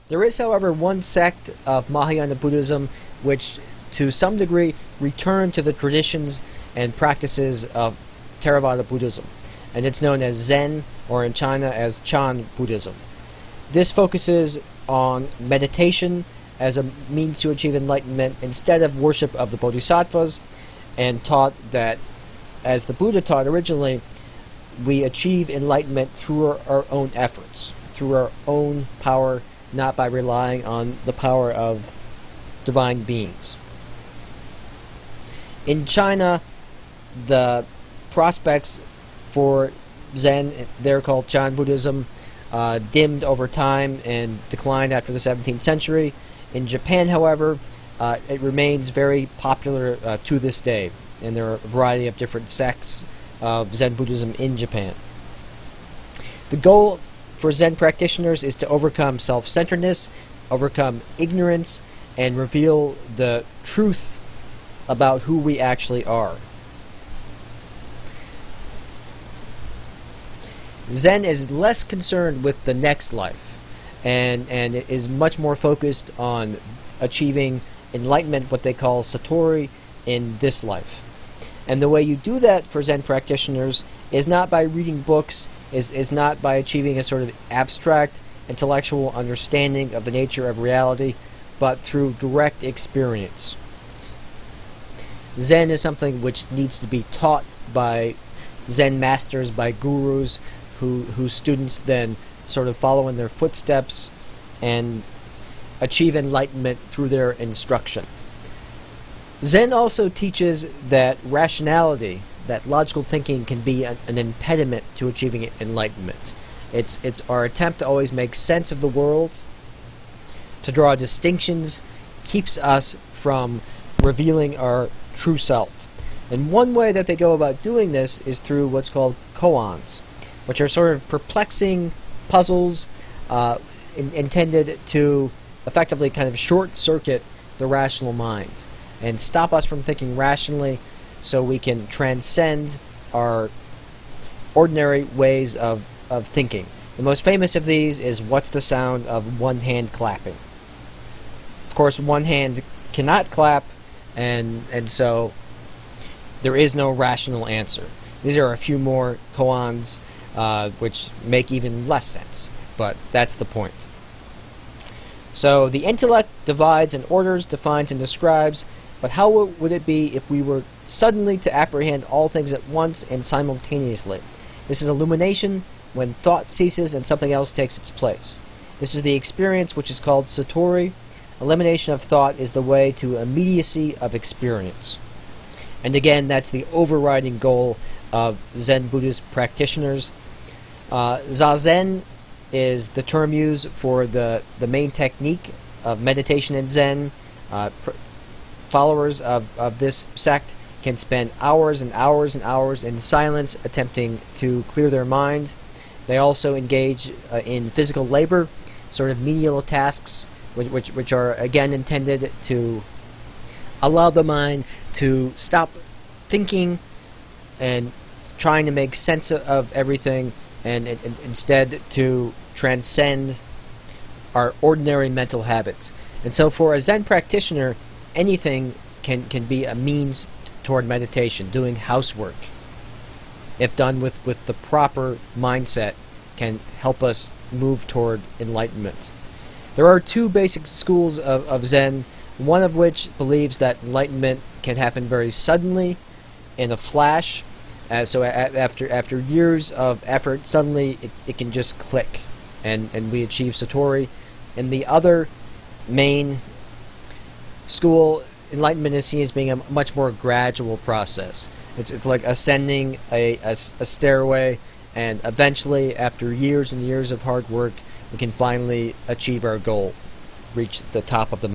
There is, however, one sect of Mahayana Buddhism which, to some degree, returned to the traditions and practices of Theravada Buddhism, and it's known as Zen, or in China as Chan Buddhism. This focuses on meditation as a means to achieve enlightenment instead of worship of the bodhisattvas, and taught that, as the Buddha taught originally, we achieve enlightenment through our own efforts, through our own power, not by relying on the power of divine beings. In China, the prospects for Zen, they're called Chan Buddhism, dimmed over time and declined after the 17th century. In Japan, however, it remains very popular to this day, and there are a variety of different sects of Zen Buddhism in Japan. The goal for Zen practitioners is to overcome self-centeredness, overcome ignorance, and reveal the truth about who we actually are. Zen is less concerned with the next life, and it is much more focused on achieving enlightenment, what they call satori, in this life. And the way you do that for Zen practitioners is not by reading books, is not by achieving a sort of abstract intellectual understanding of the nature of reality, but through direct experience. Zen is something which needs to be taught by Zen masters, by gurus, whose students then sort of follow in their footsteps and achieve enlightenment through their instruction. Zen also teaches that rationality, that logical thinking, can be an impediment to achieving enlightenment. It's our attempt to always make sense of the world, to draw distinctions, keeps us from revealing our true self. And one way that they go about doing this is through what's called koans, which are sort of perplexing puzzles intended to effectively kind of short-circuit the rational mind and stop us from thinking rationally, so we can transcend our ordinary ways of thinking. The most famous of these is, what's the sound of one hand clapping? Of course, one hand cannot clap, and so there is no rational answer. These are a few more koans which make even less sense, but that's the point. So the intellect divides and orders, defines and describes, but how would it be if we were suddenly to apprehend all things at once and simultaneously? This is illumination, when thought ceases and something else takes its place. This is the experience which is called satori. Elimination of thought is the way to immediacy of experience. And again, that's the overriding goal of Zen Buddhist practitioners. Zazen is the term used for the main technique of meditation in Zen. Followers of this sect can spend hours and hours and hours in silence attempting to clear their mind. They also engage in physical labor, sort of menial tasks, which are again intended to allow the mind to stop thinking and trying to make sense of everything, and instead to transcend our ordinary mental habits. And so for a Zen practitioner, anything can be a means toward meditation. Doing housework, if done with the proper mindset, can help us move toward enlightenment. There are two basic schools of Zen, one of which believes that enlightenment can happen very suddenly, in a flash. So after years of effort, suddenly it can just click, and we achieve satori. And the other main school, enlightenment is seen as being a much more gradual process. It's like ascending a stairway, and eventually, after years and years of hard work, we can finally achieve our goal, reach the top of the